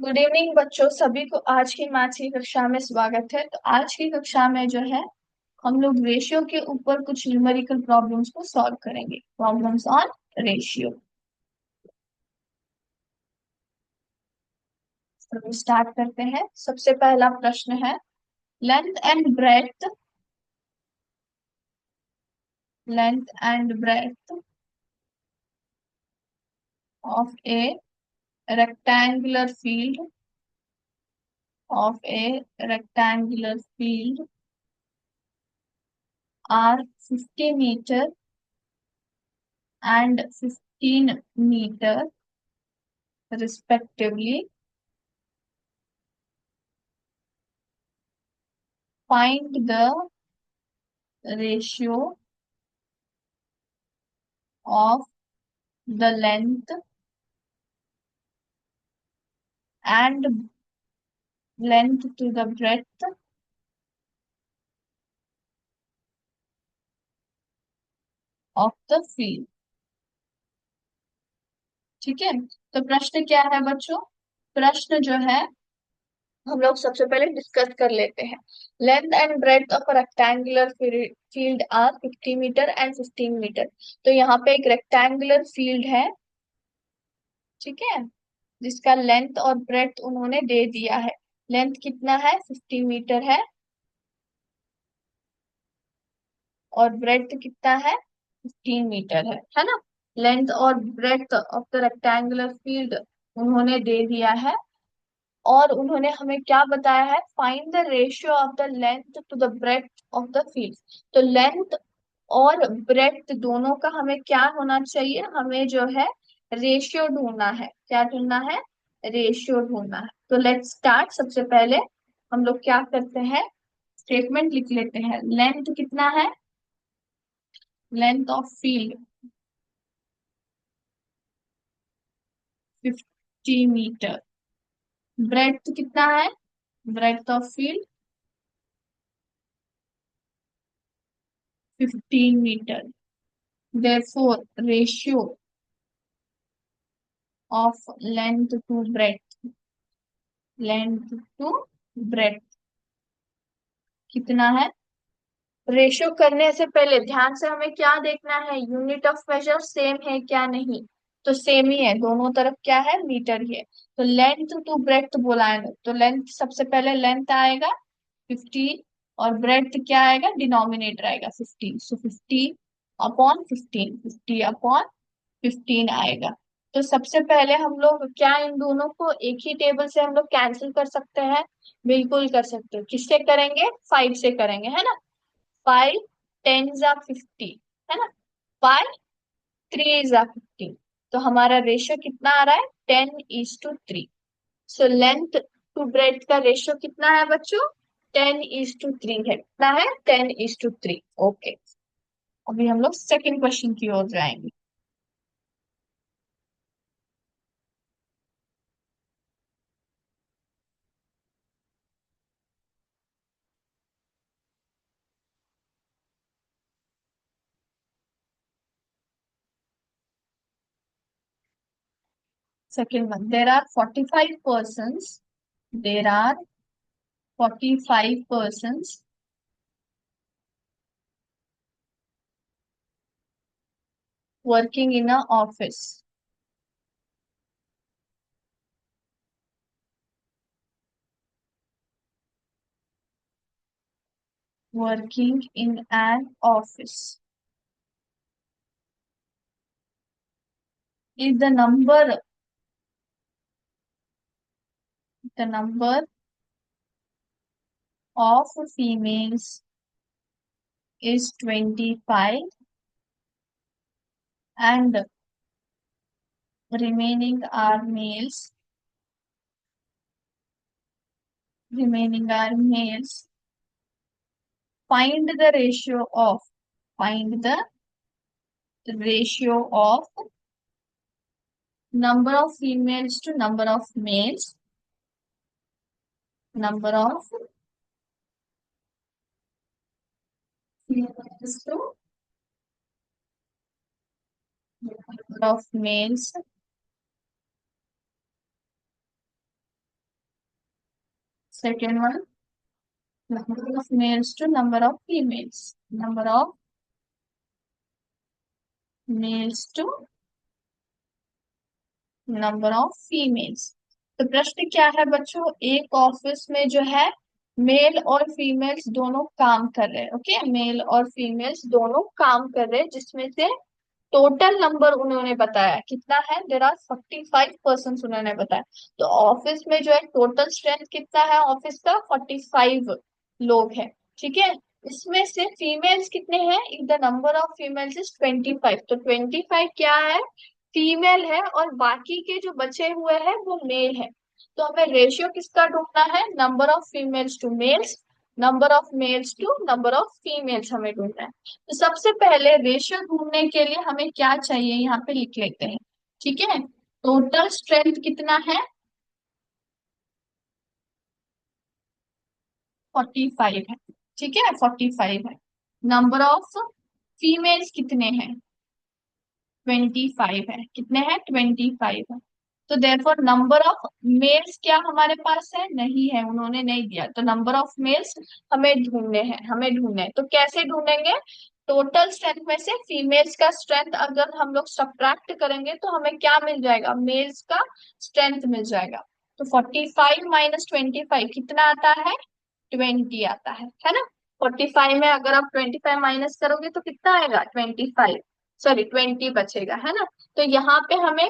Good evening बच्चों, सभी को आज की मैथ्स की कक्षा में स्वागत है। तो आज की कक्षा में जो है हम लोग रेशियो के ऊपर कुछ न्यूमेरिकल प्रॉब्लम्स को सॉल्व करेंगे। Problems on ratio. तो स्टार्ट करते हैं। सबसे पहला प्रश्न है, length and breadth of A rectangular field of a rectangular field are 50 meter and 15 meter respectively. Find the ratio of the and length to the breadth of the field. ठीक है। तो प्रश्न क्या है बच्चों? प्रश्न जो है हम लोग सबसे पहले डिस्कस कर लेते हैं। Length and breadth of rectangular field are 50 metre and 15 metre. तो यहाँ पे एक रेक्टेंगुलर फील्ड है, ठीक है, जिसका लेंथ और ब्रेड्थ उन्होंने दे दिया है। लेंथ कितना है? 50 मीटर है। और ब्रेड्थ कितना है? 15 मीटर है ना। लेंथ और breadth of the rectangular field उन्होंने दे दिया है। और उन्होंने हमें क्या बताया है? Find the ratio of the length to the breadth of the field. तो लेंथ और ब्रेड्थ दोनों का हमें क्या होना चाहिए? हमें जो है रेशियो ढूंढना है। क्या ढूंढना है? रेशियो ढूंढना है। तो लेट्स स्टार्ट। सबसे पहले हम लोग क्या करते हैं, स्टेटमेंट लिख लेते हैं। लेंथ कितना है? Length of field 50 metre. Breadth कितना है? Breadth of field 15 metre. Therefore, ratio of length to breadth कितना है? रेशियो करने से पहले ध्यान से हमें क्या देखना है? यूनिट ऑफ मेजर सेम है क्या? नहीं, तो सेम ही है, दोनों तरफ क्या है? मीटर ही है। तो लेंथ टू ब्रेड्थ बोला है ना, तो लेंथ सबसे पहले लेंथ आएगा 15 और ब्रेड्थ क्या आएगा? डिनोमिनेटर आएगा 15। सो 50/15 आएगा। तो सबसे पहले हम लोग क्या इन दोनों को एक ही टेबल से हम लोग कैंसिल कर सकते हैं? बिल्कुल कर सकते हो। किससे करेंगे? 5 से करेंगे, है ना। 5 10 50, है ना। 5 3 50। तो हमारा रेशियो कितना आ रहा है? 10:3। सो लेंथ टू ब्रेड्थ का रेशियो कितना है बच्चों? 10:3 है। कितना है? 10:3। ओके। अभी हम लोग सेकंड क्वेश्चन की ओर जाएंगे। Second one, there are 45 persons working in a office. Working in an office is the number of females is 25 and remaining are males. Find the ratio of number of females to number of males. Number of females to number of males second one, number of males to number of females, number of males to number of females. तो प्रश्न क्या है बच्चों, एक office में जो है mail और फीमेल्स दोनों काम कर रहे हैं। ओके, मेल और फीमेल्स दोनों काम कर रहे हैं, जिसमें से टोटल नंबर उन्होंने बताया कितना है, देर आर 45 पर्सन उन्होंने बताया। तो ऑफिस में जो है टोटल स्ट्रेंथ कितना है ऑफिस का, 45 लोग हैं। ठीक है, इसमें से फीमेल्स कितने हैं, if the number of females is 25, तो 25 क्या है, फीमेल है, और बाकी के जो बचे हुए हैं वो मेल है। तो हमें रेशियो किसका ढूंढना है, number of females to males, number of males to number of females हमें ढूंढना है। तो सबसे पहले रेशियो ढूंढने के लिए हमें क्या चाहिए, यहाँ पे लिख लेते हैं। ठीक है, टोटल स्ट्रेंथ कितना है, 45 है। ठीक है, 45 है। नंबर ऑफ फीमेल्स कितने हैं, 25 है। कितने हैं, 25 है। तो देयरफॉर नंबर ऑफ मेल्स क्या हमारे पास है, नहीं है, उन्होंने नहीं दिया। तो नंबर ऑफ मेल्स हमें ढूंढने हैं। तो कैसे ढूंढेंगे, टोटल स्ट्रेंथ में से फीमेल्स का स्ट्रेंथ अगर हम लोग सब्ट्रैक्ट करेंगे तो हमें क्या मिल जाएगा, मेल्स का स्ट्रेंथ मिल जाएगा। तो 45 माइनस 25 कितना आता है, 20 आता है ना। 45 में अगर आप 25 माइनस करोगे तो कितना आएगा, 25, सॉरी 20 बचेगा, है ना। तो यहाँ पे हमें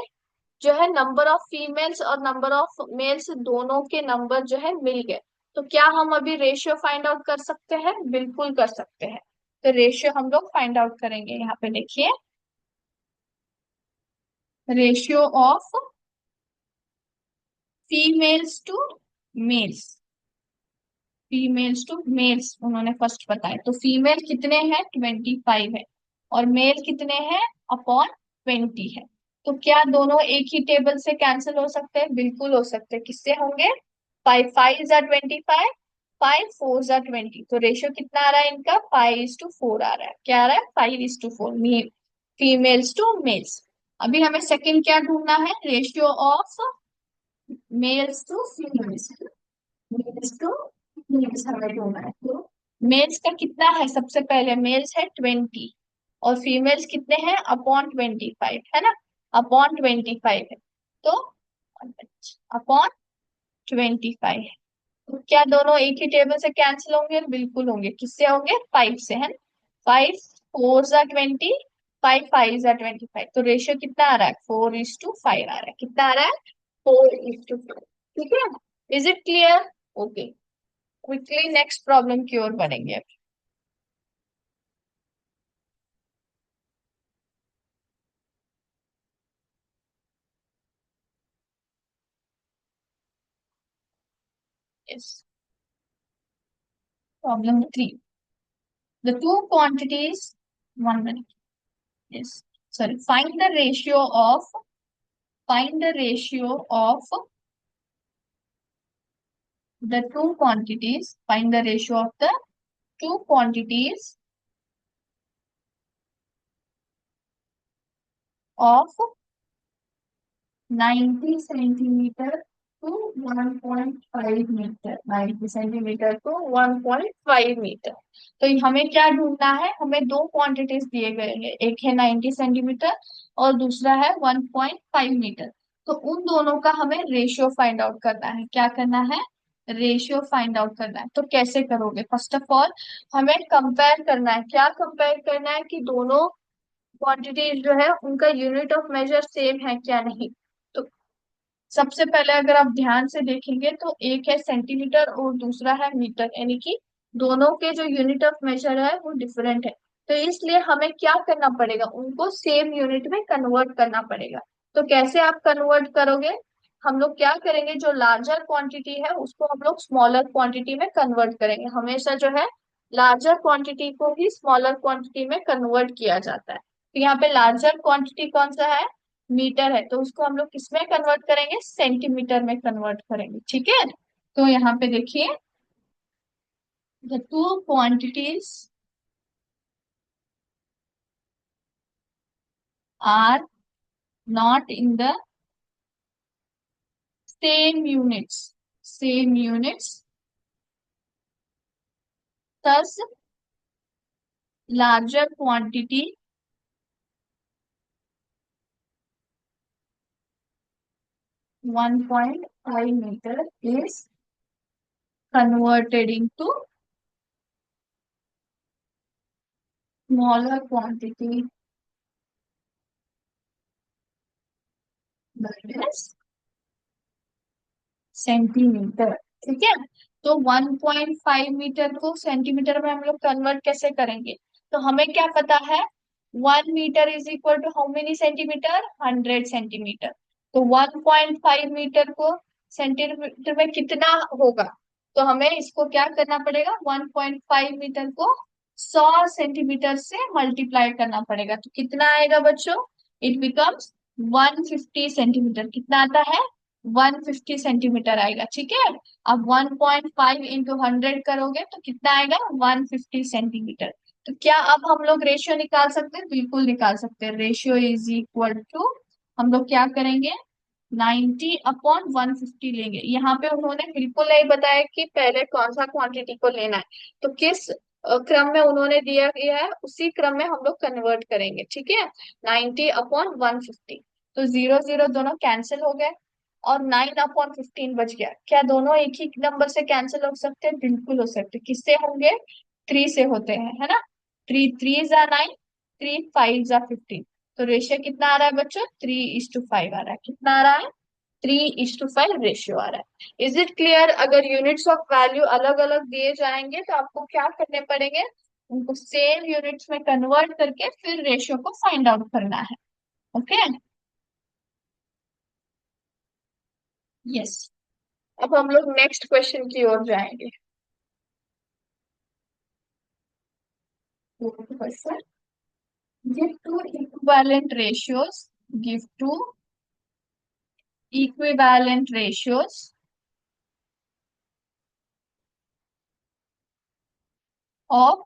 जो है नंबर ऑफ फीमेल्स और नंबर ऑफ मेल्स दोनों के नंबर जो है मिल गए। तो क्या हम अभी रेशियो फाइंड आउट कर सकते हैं, बिल्कुल कर सकते हैं। तो रेशियो हम लोग फाइंड आउट करेंगे, यहाँ पे देखिए, ratio of females to males, females to males उन्होंने फर्स्ट बताया। तो फीमेल कितने हैं, 25 है, और मेल कितने हैं, अपॉन 20 है। तो क्या दोनों एक ही टेबल से कैंसिल हो सकते हैं, बिल्कुल हो सकते हैं। किससे होंगे, 5 5 जा 25, 5 4 जा 20। तो रेशियो कितना आ रहा है इनका, 5:4 आ रहा है। क्या आ रहा है, 5:4, फीमेल्स टू मेल्स। अभी हमें सेकंड क्या ढूंढना है, ratio of males to females, males to females हमें ढूंढना है। तो मेल्स का कितना है, सबसे पहले मेल्स है 20, और फीमेल्स कितने हैं, अपॉन 25, है ना, अपॉन 25 है। तो अपॉन 25 है। तो क्या दोनों एक ही टेबल से कैंसिल होंगे, बिल्कुल होंगे। किससे होंगे, 5 से, है ना। 5 4 जा 20, 5 5 जा 25। तो रेशियो कितना आ रहा है, 4:5 आ रहा है। कितना आ रहा है, 4:4। ठीक है, is it clear, okay. Quickly next problem की ओर बढ़ेंगे। Yes, problem 3, the two quantities, 1 minute, yes, sorry, find the ratio of the two quantities, find the ratio of the two quantities of 90 centimetre to 1.5 metre, 90 centimetre to 1.5 metre. तो हमें क्या ढूंढना है, हमें दो quantities दिए गए हैं, एक है 90 सेंटीमीटर और दूसरा है 1.5 मीटर। तो उन दोनों का हमें रेशियो फाइंड आउट करना है। क्या करना है, रेशियो फाइंड आउट करना है। तो कैसे करोगे, फर्स्ट ऑफ ऑल हमें कंपेयर करना है। क्या कंपेयर करना है, कि दोनों क्वांटिटीज जो है उनका यूनिट ऑफ मेजर सेम है क्या, नहीं। तो सबसे पहले अगर आप ध्यान से देखेंगे तो एक है सेंटीमीटर और दूसरा है मीटर, यानी कि दोनों के जो यूनिट ऑफ मेजर है वो डिफरेंट है। तो इसलिए हमें क्या करना पड़ेगा, उनको सेम यूनिट में कन्वर्ट करना पड़ेगा। तो कैसे आप कन्वर्ट करोगे, हम लोग क्या करेंगे, जो लार्जर क्वांटिटी है उसको हम लोग स्मॉलर क्वांटिटी में कन्वर्ट करेंगे। हमेशा जो है लार्जर क्वांटिटी को ही स्मॉलर क्वांटिटी में कन्वर्ट किया जाता है। तो यहाँ पे लार्जर क्वांटिटी कौन सा है, मीटर है, तो उसको हम लोग किसमें कन्वर्ट करेंगे, सेंटीमीटर में कन्वर्ट करेंगे। ठीक है, तो यहाँ पे देखिए, the two quantities are not in the same units, same units thus larger quantity 1.5 meter is converted into smaller quantity that is centimetre. ठीक है, तो 1.5 मीटर को सेंटीमीटर में हम लोग कन्वर्ट कैसे करेंगे? तो हमें क्या पता है, 1 metre is equal to how many centimetre, 100 centimetre. तो 1.5 मीटर को सेंटीमीटर में कितना होगा? तो हमें इसको क्या करना पड़ेगा, 1.5 मीटर को 100 सेंटीमीटर से मल्टीप्लाई करना पड़ेगा। तो कितना आएगा बच्चों? It becomes 150 centimetre. कितना आता है? 150 सेंटीमीटर आएगा। ठीक है, अब 1.5 इंटू 100 करोगे तो कितना आएगा? 150 सेंटीमीटर। तो क्या अब हम लोग रेशियो निकाल सकते हैं? बिल्कुल निकाल सकते हैं। रेशियो इज इक्वल टू, हम लोग क्या करेंगे, 90/150 लेंगे। यहाँ पे उन्होंने बिल्कुल नहीं बताया कि पहले कौन सा क्वांटिटी को लेना है, तो किस क्रम में उन्होंने दिया गया है उसी क्रम में हम लोग कन्वर्ट करेंगे। ठीक है, 90/150, तो जीरो जीरो दोनों कैंसिल हो गए और 9/15 बच गया। क्या दोनों एक ही नंबर से कैंसिल हो सकते हैं? बिल्कुल हो सकते हैं। किससे होंगे? 3 से होते हैं, है ना। 3 3 जा 9, 3 5 जा 15। तो रेशियो कितना आ रहा है बच्चों? 3:5 आ रहा है। कितना आ रहा है? 3:5 रेशियो आ रहा है। Is it clear? अगर यूनिट्स ऑफ वैल्यू अलग अलग दिए जाएंगे तो आपको क्या करने पड़ेंगे, उनको सेम यूनिट्स में कन्वर्ट करके फिर रेशियो को फाइंड आउट करना है। Okay, yes. अब हम लोग नेक्स्ट क्वेश्चन की ओर जाएंगे। Question, give two equivalent ratios, give two equivalent ratios of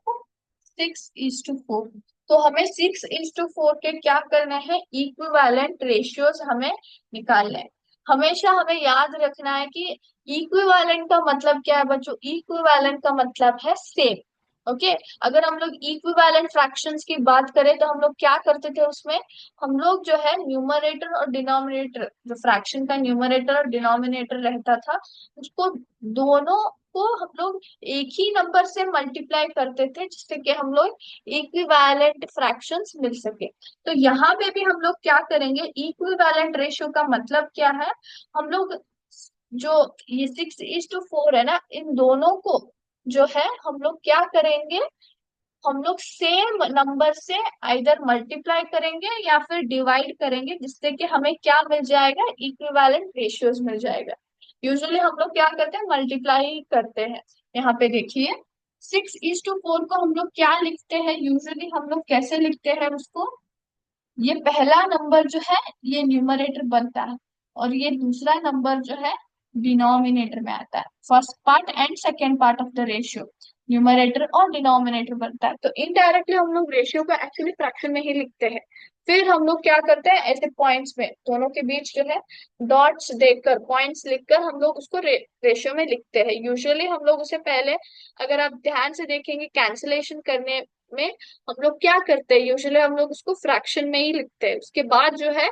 6:4। तो हमें 6:4 के क्या करना है, इक्विवेलेंट रेशियोज हमें निकालना है। हमेशा हमें याद रखना है कि इक्विवेलेंट का मतलब क्या है बच्चों? इक्विवेलेंट का मतलब है सेम। ओके, अगर हम लोग इक्विवेलेंट फ्रैक्शंस की बात करें तो हम लोग क्या करते थे उसमें, हम लोग जो है न्यूमरेटर और डिनोमिनेटर, जो फ्रैक्शन का न्यूमरेटर और डिनोमिनेटर रहता था, उसको दोनों को हम लोग एक ही नंबर से मल्टीप्लाई करते थे जिससे कि हम लोग इक्विवेलेंट फ्रैक्शंस मिल सके। तो यहाँ पे भी हम लोग क्या करेंगे, इक्विवेलेंट रेशियो का मतलब क्या है, हम लोग जो ये 6:4 है ना, इन दोनों को जो है हम लोग क्या करेंगे, हम लोग सेम नंबर से आइदर मल्टीप्लाई करेंगे या फिर डिवाइड करेंगे जिससे कि हमें क्या मिल जाएगा, इक्विवेलेंट रेशियोज मिल जाएगा। यूजुअली हम लोग क्या करते हैं, मल्टीप्लाई करते हैं। यहाँ पे देखिए, 6:4 को हम लोग क्या लिखते हैं, यूजुअली हम लोग कैसे लिखते हैं उसको, ये पहला नंबर जो है ये न्यूमरेटर बनता है और ये दूसरा नंबर जो है डिनोमिनेटर में आता है। First part and second part of the ratio numerator और डिनोमिनेटर बनता है। तो इनडायरेक्टली हम लोग रेशियो को एक्चुअली फ्रैक्शन में ही लिखते हैं। फिर हम लोग क्या करते हैं, ऐसे पॉइंट्स में दोनों के बीच जो है डॉट्स देकर, पॉइंट्स लिखकर हम लोग उसको रेशियो में लिखते हैं। यूजुअली हम लोग उसे पहले, अगर आप ध्यान से देखेंगे कैंसिलेशन करने में, हम लोग क्या करते हैं, यूजुअली हम लोग उसको फ्रैक्शन में ही लिखते हैं। उसके बाद जो है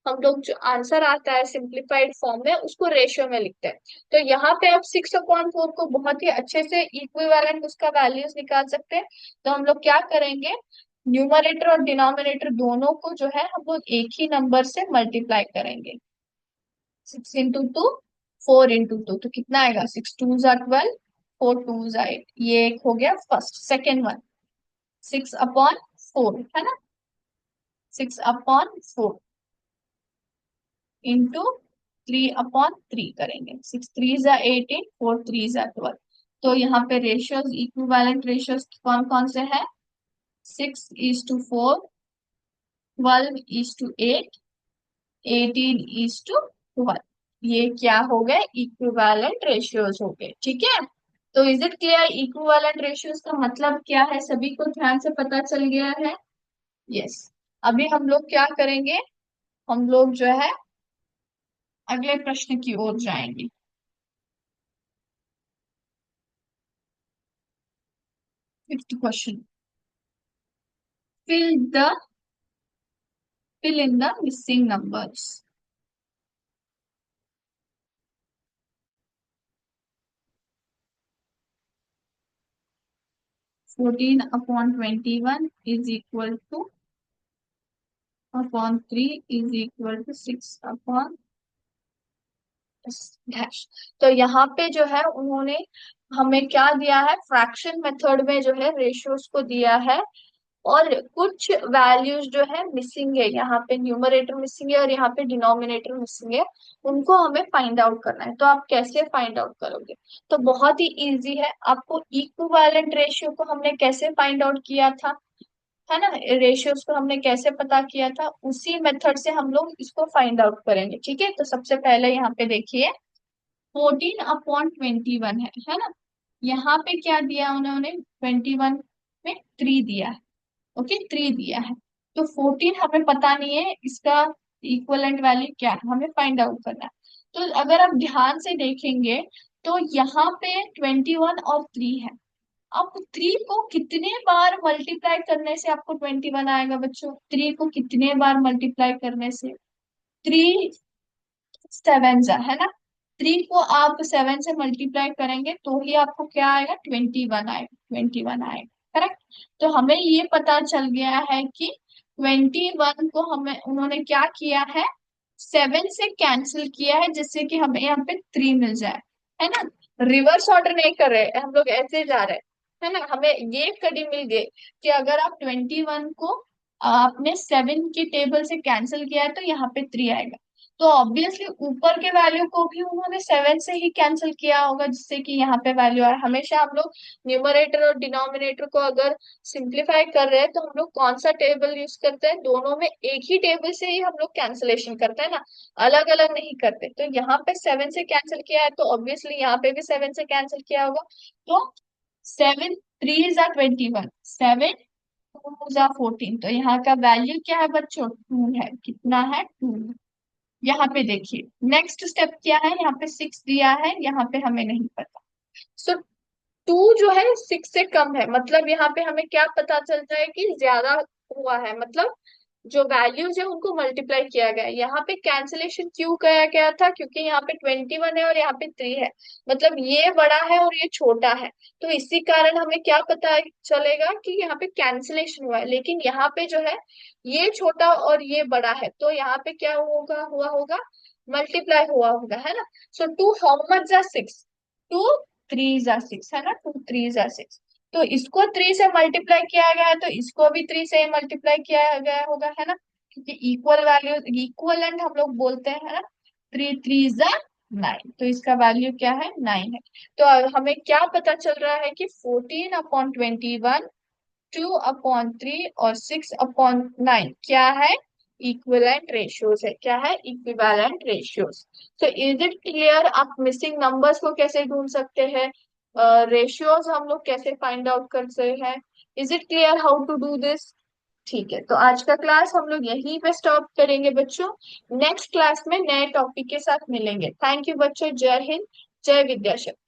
हम लोग जो आंसर आता है सिंप्लीफाइड फॉर्म में उसको रेशियो में लिखते हैं। तो यहाँ पे आप 6/4 को बहुत ही अच्छे से इक्विवेलेंट उसका वैल्यूज निकाल सकते हैं। तो हम लोग क्या करेंगे, न्यूमरेटर और डिनोमिनेटर दोनों को जो है हम लोग एक ही नंबर से मल्टीप्लाई करेंगे। 6 into 2, 4 into 2, तो कितना आएगा, 6 2 जा 12, 4 2 जा 8। ये एक हो गया फर्स्ट। सेकेंड वन, 6/4 है ना, 6/4 इंटू 3/3 करेंगे। 6 3 जा 18, 4 3 जा 12। तो यहाँ पे रेशियोज, इक्विवेलेंट रेशियोज कौन कौन से हैं, 6:4, 12:8, 18:1। ये क्या हो गए, इक्विवेलेंट रेशियोज हो गए। ठीक है, तो is it clear, equivalent ratios का मतलब क्या है, सभी को ध्यान से पता चल गया है? यस। अभी हम लोग क्या करेंगे, हम लोग जो है अगले प्रश्न की ओर जाएंगे। Fifth question, fill the fill in the missing numbers. 14/21 is equal to upon 3 is equal to 6 upon dash. तो यहाँ पे जो है उन्होंने हमें क्या दिया है, फ्रैक्शन मेथड में जो है रेशियोज को दिया है, और कुछ वैल्यूज जो है मिसिंग है, यहाँ पे न्यूमरेटर मिसिंग है और यहाँ पे डिनोमिनेटर मिसिंग है, उनको हमें फाइंड आउट करना है। तो आप कैसे फाइंड आउट करोगे? तो बहुत ही इजी है। आपको इक्विवेलेंट रेशियो को हमने कैसे फाइंड आउट किया था, है ना, रेशियोज को हमने कैसे पता किया था, उसी मेथड से हम लोग इसको फाइंड आउट करेंगे। ठीक है, तो सबसे पहले यहाँ पे देखिए 14/21 है ना। यहाँ पे क्या दिया उन्होंने, 21 में 3 दिया है। ओके, 3 दिया है। तो 14 हमें पता नहीं है, इसका इक्वलेंट वैल्यू क्या है हमें फाइंड आउट करना है। तो अगर आप ध्यान से देखेंगे तो यहाँ पे 21 और 3 है। अब 3 को कितने बार मल्टीप्लाई करने से आपको 21 आएगा बच्चों? 3 को कितने बार मल्टीप्लाई करने से? 3 7 है ना। 3 को आप 7 से मल्टीप्लाई करेंगे तो ही आपको क्या आएगा, 21 आएगा, 21 आएगा, करेक्ट। तो हमें ये पता चल गया है कि 21 को हमें उन्होंने क्या किया है, 7 से कैंसिल किया है, जिससे कि हमें यहाँ पे 3 मिल जाए, है ना। रिवर्स ऑर्डर नहीं कर रहे हम लोग, ऐसे जा रहे हैं, है ना। हमें ये कड़ी मिल गई कि अगर आप 21 को आपने 7 की टेबल से कैंसिल किया है तो यहाँ पे 3 आएगा। तो ऑब्वियसली ऊपर के वैल्यू को भी उन्होंने 7 से ही कैंसिल किया होगा, जिससे कि यहाँ पे वैल्यू आ रहा है। हमेशा हम लोग न्यूमरेटर और डिनोमिनेटर को अगर सिंप्लीफाई कर रहे हैं तो हम लोग कौन सा टेबल यूज करते हैं, दोनों में एक ही टेबल से ही हम लोग कैंसिलेशन करते हैं ना, अलग अलग नहीं करते। तो यहाँ पे 7 से कैंसिल किया है तो ऑब्वियसली यहाँ पे भी 7 से कैंसिल किया होगा। तो 7 3 जा 21, 7 2 जा 14, तो यहाँ का वैल्यू क्या है बच्चों, 2 है। कितना है, 2। यहाँ पे देखिए नेक्स्ट स्टेप क्या है, यहाँ पे 6 दिया है, यहाँ पे हमें नहीं पता। सो 2 जो है 6 से कम है, मतलब यहाँ पे हमें क्या पता चलता है कि ज्यादा हुआ है, मतलब जो वैल्यूज है उनको मल्टीप्लाई किया गया है। यहाँ पे कैंसिलेशन क्यों किया गया था, क्योंकि यहाँ पे 21 है और यहाँ पे 3 है, मतलब ये बड़ा है और ये छोटा है। तो इसी कारण हमें क्या पता चलेगा कि यहाँ पे कैंसिलेशन हुआ है। लेकिन यहाँ पे जो है ये छोटा और ये बड़ा है, तो यहाँ पे क्या होगा, हुआ होगा, मल्टीप्लाई हुआ होगा, है ना। सो 2 हाउ मच जा 6, 2 3 जा 6, है ना, 2 3 जा 6। तो इसको 3 से मल्टीप्लाई किया गया है तो इसको भी 3 से मल्टीप्लाई किया गया होगा, है ना, क्योंकि इक्वल वैल्यू इक्वलेंट हम लोग बोलते हैं, है ना। 3 3 जा 9, तो इसका वैल्यू क्या है, 9 है। तो हमें क्या पता चल रहा है कि 14/21, 2/3 और 6/9 क्या है, इक्विवेलेंट रेशियोज है। क्या है, इक्विवेलेंट रेशियोज। तो इज इट क्लियर, आप मिसिंग नंबर्स को कैसे ढूंढ सकते हैं, रेशियोज हम लोग कैसे फाइंड आउट कर सकते हैं, is it clear how to do this? ठीक है, तो आज का क्लास हम लोग यहीं पे स्टॉप करेंगे बच्चों। नेक्स्ट क्लास में नए टॉपिक के साथ मिलेंगे। थैंक यू बच्चों, जय हिंद, जय विद्याशक्ति।